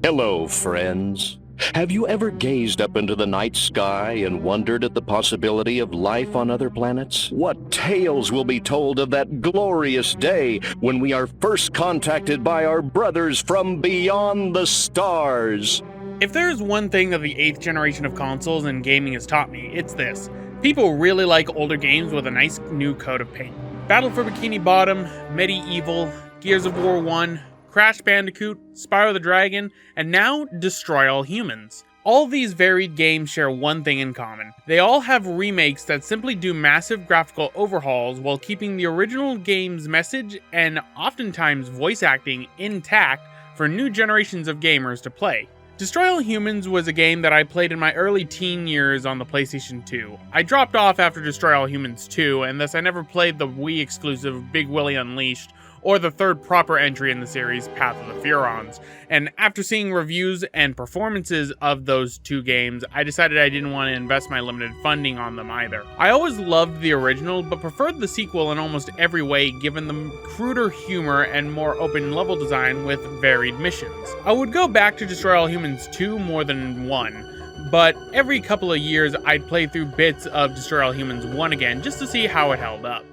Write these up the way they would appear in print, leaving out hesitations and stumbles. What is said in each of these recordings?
Hello, friends. Have you ever gazed up into the night sky and wondered at the possibility of life on other planets? What tales will be told of that glorious day when we are first contacted by our brothers from beyond the stars? If there's one thing that the 8th generation of consoles and gaming has taught me, it's this. People really like older games with a nice new coat of paint. Battle for Bikini Bottom, Medieval, Gears of War 1, Crash Bandicoot, Spyro the Dragon, and now Destroy All Humans. All these varied games share one thing in common. They all have remakes that simply do massive graphical overhauls while keeping the original game's message and oftentimes voice acting intact for new generations of gamers to play. Destroy All Humans was a game that I played in my early teen years on the PlayStation 2. I dropped off after Destroy All Humans 2, and thus I never played the Wii exclusive Big Willy Unleashed, or the third proper entry in the series, Path of the Furons. And after seeing reviews and performances of those two games, I decided I didn't want to invest my limited funding on them either. I always loved the original, but preferred the sequel in almost every way given the cruder humor and more open level design with varied missions. I would go back to Destroy All Humans 2 more than 1, but every couple of years I'd play through bits of Destroy All Humans 1 again just to see how it held up.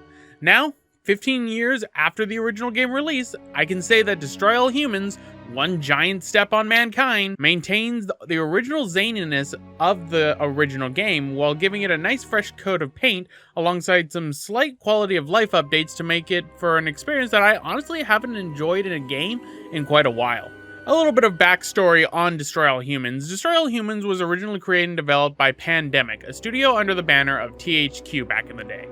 Now, 15 years after the original game release, I can say that Destroy All Humans, one giant step on mankind, maintains the original zaniness of the original game while giving it a nice fresh coat of paint alongside some slight quality of life updates to make it for an experience that I honestly haven't enjoyed in a game in quite a while. A little bit of backstory on Destroy All Humans. Destroy All Humans was originally created and developed by Pandemic, a studio under the banner of THQ back in the day.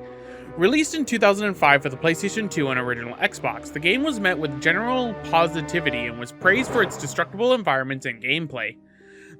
Released in 2005 for the PlayStation 2 and original Xbox, the game was met with general positivity and was praised for its destructible environments and gameplay.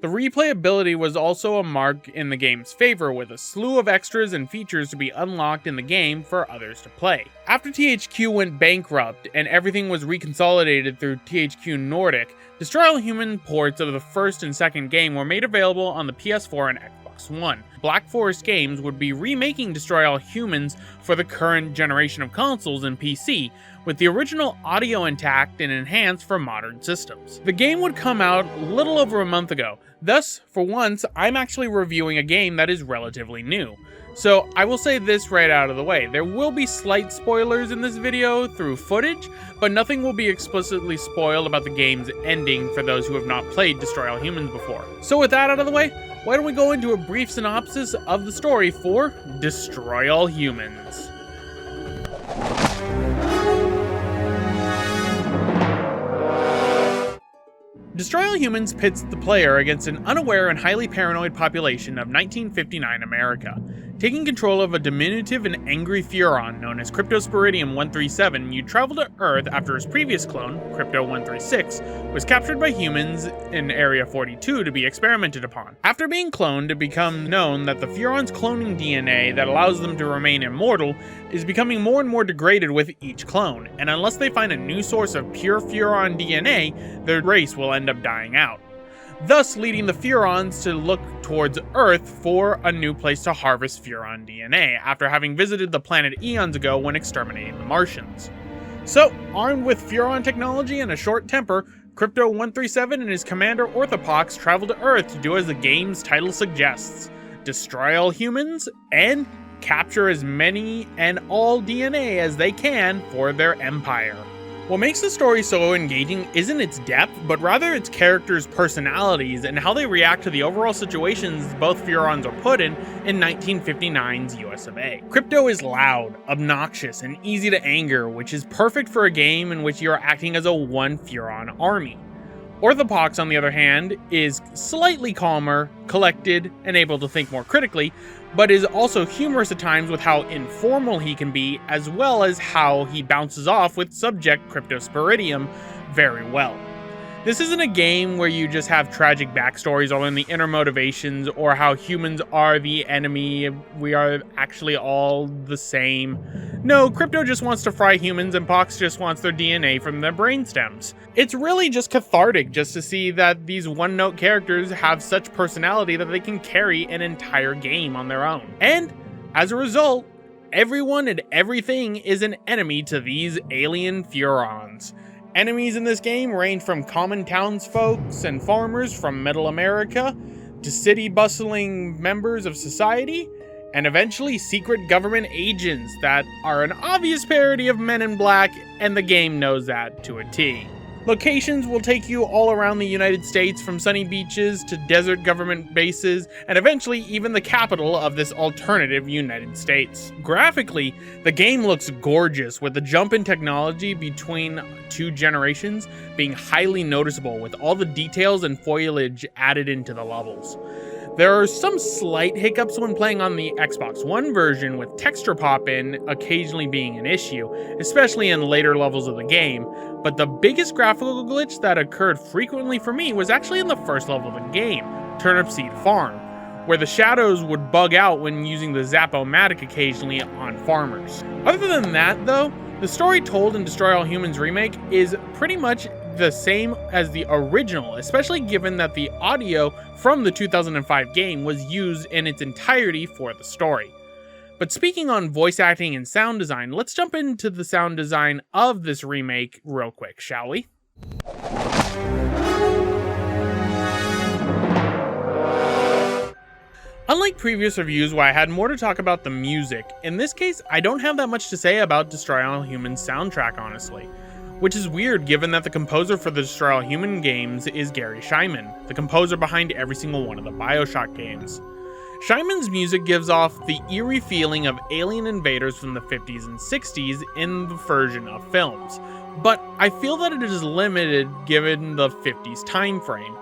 The replayability was also a mark in the game's favor, with a slew of extras and features to be unlocked in the game for others to play. After THQ went bankrupt and everything was reconsolidated through THQ Nordic, Destroy All Human ports of the first and second game were made available on the PS4 and Xbox One. Black Forest Games would be remaking Destroy All Humans for the current generation of consoles and PC, with the original audio intact and enhanced for modern systems. The game would come out a little over a month ago, thus, for once, I'm actually reviewing a game that is relatively new. So, I will say this right out of the way, there will be slight spoilers in this video through footage, but nothing will be explicitly spoiled about the game's ending for those who have not played Destroy All Humans before. So with that out of the way, why don't we go into a brief synopsis of the story for Destroy All Humans. Destroy All Humans pits the player against an unaware and highly paranoid population of 1959 America. Taking control of a diminutive and angry Furon known as Cryptosporidium 137, you travel to Earth after his previous clone, Crypto 136, was captured by humans in Area 42 to be experimented upon. After being cloned, it becomes known that the Furon's cloning DNA that allows them to remain immortal is becoming more and more degraded with each clone, and unless they find a new source of pure Furon DNA, their race will end up dying out, thus leading the Furons to look towards Earth for a new place to harvest Furon DNA, after having visited the planet eons ago when exterminating the Martians. So, armed with Furon technology and a short temper, Crypto 137 and his commander Orthopox travel to Earth to do as the game's title suggests: destroy all humans and capture as many and all DNA as they can for their empire. What makes the story so engaging isn't its depth, but rather its characters' personalities and how they react to the overall situations both Furons are put in 1959's US of A. Crypto is loud, obnoxious, and easy to anger, which is perfect for a game in which you are acting as a one Furon army. Orthopox, on the other hand, is slightly calmer, collected, and able to think more critically, but is also humorous at times with how informal he can be, as well as how he bounces off with subject Cryptosporidium very well. This isn't a game where you just have tragic backstories or learn the inner motivations or how humans are the enemy, we are actually all the same. No, Crypto just wants to fry humans and Pox just wants their DNA from their brainstems. It's really just cathartic just to see that these one-note characters have such personality that they can carry an entire game on their own. And, as a result, everyone and everything is an enemy to these alien Furons. Enemies in this game range from common townsfolks and farmers from Middle America to city-bustling members of society, and eventually secret government agents that are an obvious parody of Men in Black, and the game knows that to a T. Locations will take you all around the United States, from sunny beaches to desert government bases, and eventually even the capital of this alternative United States. Graphically, the game looks gorgeous, with the jump in technology between two generations being highly noticeable, with all the details and foliage added into the levels. There are some slight hiccups when playing on the Xbox One version, with texture pop-in occasionally being an issue, especially in later levels of the game, but the biggest graphical glitch that occurred frequently for me was actually in the first level of the game, Turnip Seed Farm, where the shadows would bug out when using the Zap-O-Matic occasionally on farmers. Other than that though, the story told in Destroy All Humans Remake is pretty much the same as the original, especially given that the audio from the 2005 game was used in its entirety for the story. But speaking on voice acting and sound design, let's jump into the sound design of this remake real quick, shall we? Unlike previous reviews where I had more to talk about the music, in this case I don't have that much to say about Destroy All Humans soundtrack, honestly. Which is weird given that the composer for the Destroy All Human games is Gary Scheinman, the composer behind every single one of the BioShock games. Scheinman's music gives off the eerie feeling of alien invaders from the 50s and 60s in the version of films, but I feel that it is limited given the 50s time frame.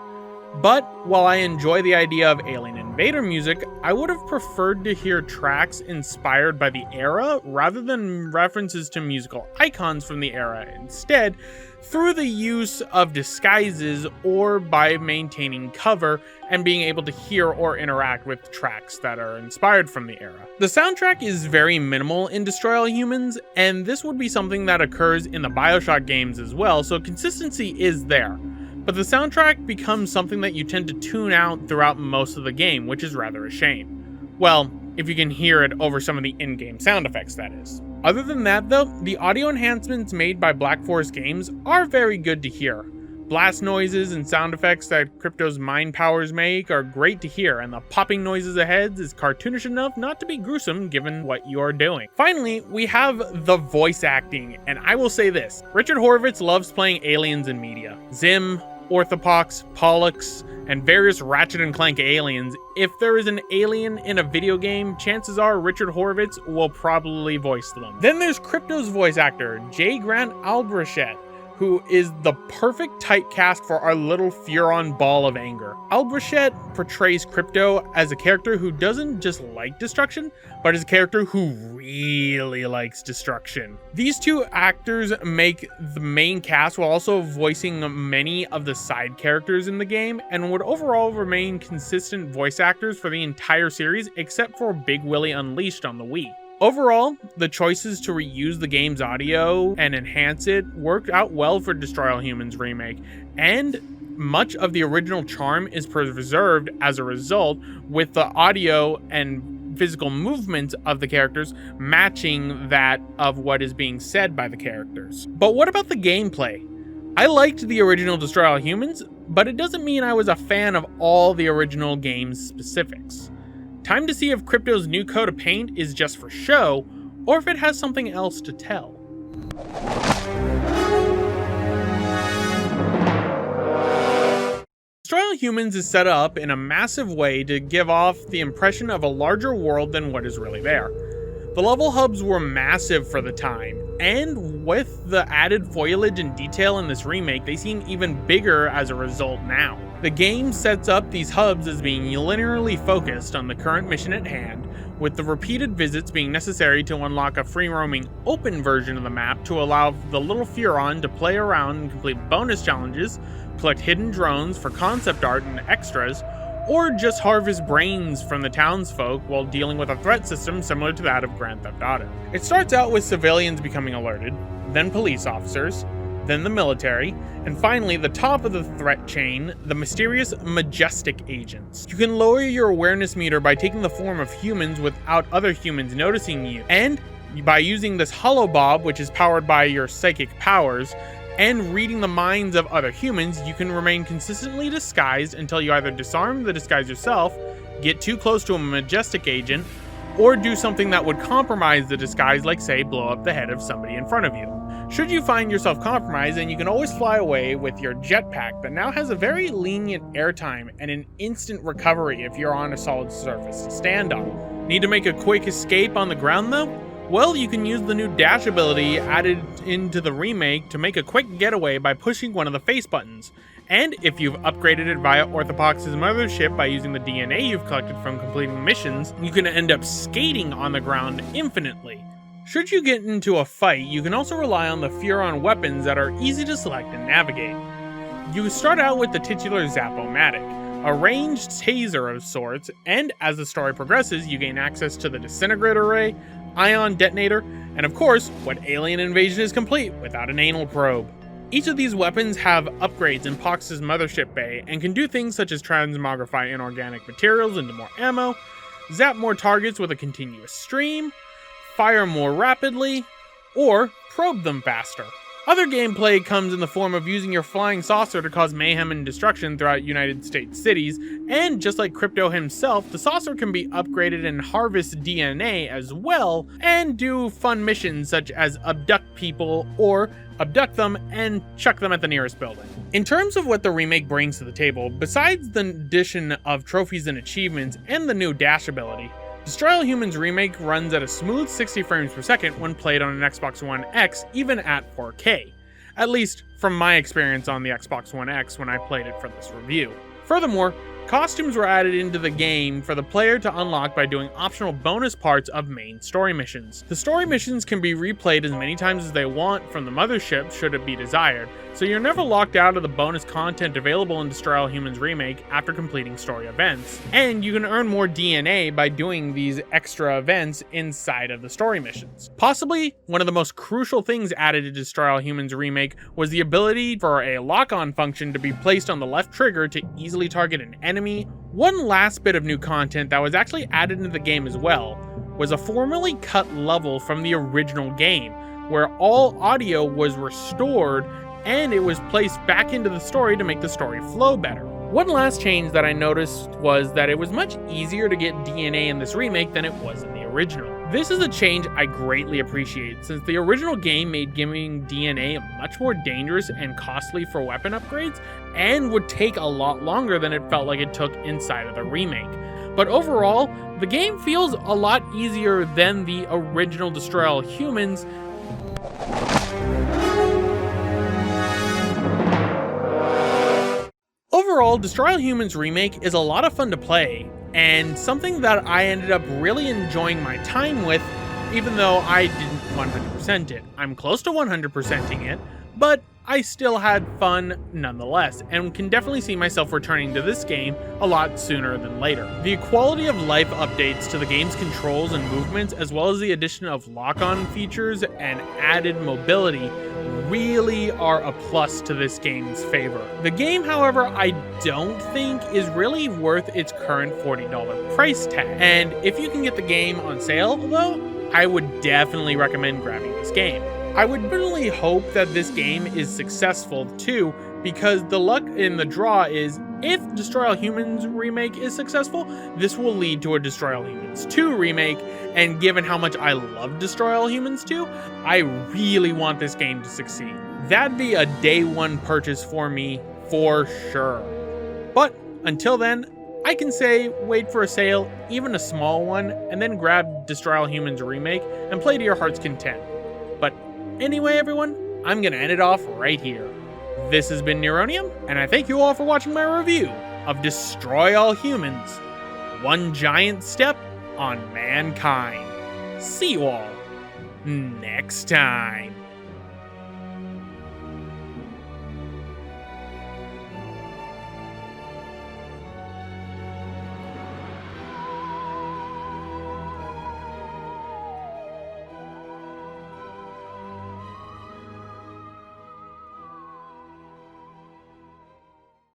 But while I enjoy the idea of alien invader music, I would have preferred to hear tracks inspired by the era rather than references to musical icons from the era instead, through the use of disguises or by maintaining cover and being able to hear or interact with tracks that are inspired from the era. The soundtrack is very minimal in Destroy All Humans, and this would be something that occurs in the BioShock games as well, so consistency is there. But the soundtrack becomes something that you tend to tune out throughout most of the game, which is rather a shame. Well, if you can hear it over some of the in-game sound effects, that is. Other than that though, the audio enhancements made by Black Forest Games are very good to hear. Blast noises and sound effects that Crypto's mind powers make are great to hear, and the popping noises ahead is cartoonish enough not to be gruesome given what you are doing. Finally, we have the voice acting, and I will say this, Richard Horvitz loves playing aliens in media. Zim, Orthopox, Pollux, and various Ratchet & Clank aliens. If there is an alien in a video game, chances are Richard Horvitz will probably voice them. Then there's Crypto's voice actor, J. Grant Albrechette, who is the perfect typecast for our little Furon ball of anger. Albrechette portrays Crypto as a character who doesn't just like destruction, but is a character who really likes destruction. These two actors make the main cast while also voicing many of the side characters in the game, and would overall remain consistent voice actors for the entire series except for Big Willie Unleashed on the Wii. Overall, the choices to reuse the game's audio and enhance it worked out well for Destroy All Humans Remake, and much of the original charm is preserved as a result, with the audio and physical movements of the characters matching that of what is being said by the characters. But what about the gameplay? I liked the original Destroy All Humans, but it doesn't mean I was a fan of all the original game's specifics. Time to see if Crypto's new coat of paint is just for show, or if it has something else to tell. Destroy All Humans is set up in a massive way to give off the impression of a larger world than what is really there. The level hubs were massive for the time, and with the added foliage and detail in this remake, they seem even bigger as a result now. The game sets up these hubs as being linearly focused on the current mission at hand, with the repeated visits being necessary to unlock a free-roaming open version of the map to allow the little Furon to play around and complete bonus challenges, collect hidden drones for concept art and extras, or just harvest brains from the townsfolk while dealing with a threat system similar to that of Grand Theft Auto. It starts out with civilians becoming alerted, then police officers, then the military, and finally the top of the threat chain, the mysterious Majestic agents. You can lower your awareness meter by taking the form of humans without other humans noticing you, and by using this holobob, which is powered by your psychic powers, and reading the minds of other humans, you can remain consistently disguised until you either disarm the disguise yourself, get too close to a majestic agent, or do something that would compromise the disguise, like say blow up the head of somebody in front of you. Should you find yourself compromised, then you can always fly away with your jetpack that now has a very lenient airtime and an instant recovery if you're on a solid surface to stand on. Need to make a quick escape on the ground though? Well, you can use the new dash ability added into the remake to make a quick getaway by pushing one of the face buttons. And if you've upgraded it via Orthopox's mothership by using the DNA you've collected from completing missions, you can end up skating on the ground infinitely. Should you get into a fight, you can also rely on the Furon weapons that are easy to select and navigate. You start out with the titular Zap-O-Matic, a ranged taser of sorts, and as the story progresses, you gain access to the disintegrator ray, ion detonator, and of course, what alien invasion is complete without an anal probe? Each of these weapons have upgrades in Pox's mothership bay and can do things such as transmogrify inorganic materials into more ammo, zap more targets with a continuous stream, fire more rapidly, or probe them faster. Other gameplay comes in the form of using your flying saucer to cause mayhem and destruction throughout United States cities, and just like Crypto himself, the saucer can be upgraded and harvest DNA as well, and do fun missions such as abduct people or abduct them and chuck them at the nearest building. In terms of what the remake brings to the table, besides the addition of trophies and achievements and the new dash ability, Destroy All Humans Remake runs at a smooth 60 frames per second when played on an Xbox One X, even at 4K. At least from my experience on the Xbox One X when I played it for this review. Furthermore, costumes were added into the game for the player to unlock by doing optional bonus parts of main story missions. The story missions can be replayed as many times as they want from the mothership should it be desired, so you're never locked out of the bonus content available in Destroy All Humans Remake after completing story events. And you can earn more DNA by doing these extra events inside of the story missions. Possibly one of the most crucial things added to Destroy All Humans Remake was the ability for a lock-on function to be placed on the left trigger to easily target an enemy. One last bit of new content that was actually added into the game as well was a formerly cut level from the original game, where all audio was restored and it was placed back into the story to make the story flow better. One last change that I noticed was that it was much easier to get DNA in this remake than it was in the original. This is a change I greatly appreciate, since the original game made giving DNA much more dangerous and costly for weapon upgrades, and would take a lot longer than it felt like it took inside of the remake. But overall, the game feels a lot easier than the original Destroy All Humans. Overall, Destroy All Humans Remake is a lot of fun to play, and something that I ended up really enjoying my time with, even though I didn't 100% it. I'm close to 100%ing it, but I still had fun nonetheless, and can definitely see myself returning to this game a lot sooner than later. The quality of life updates to the game's controls and movements, as well as the addition of lock-on features and added mobility, really are a plus to this game's favor. The game, however, I don't think is really worth its current $40 price tag, and if you can get the game on sale, though, I would definitely recommend grabbing this game. I would really hope that this game is successful too, because the luck in the draw is if Destroy All Humans Remake is successful, this will lead to a Destroy All Humans 2 remake, and given how much I love Destroy All Humans 2, I really want this game to succeed. That'd be a day one purchase for me, for sure. But until then, I can say wait for a sale, even a small one, and then grab Destroy All Humans Remake and play to your heart's content. But anyway, everyone, I'm gonna end it off right here. This has been Neronium, and I thank you all for watching my review of Destroy All Humans, One Giant Step on Mankind. See you all next time.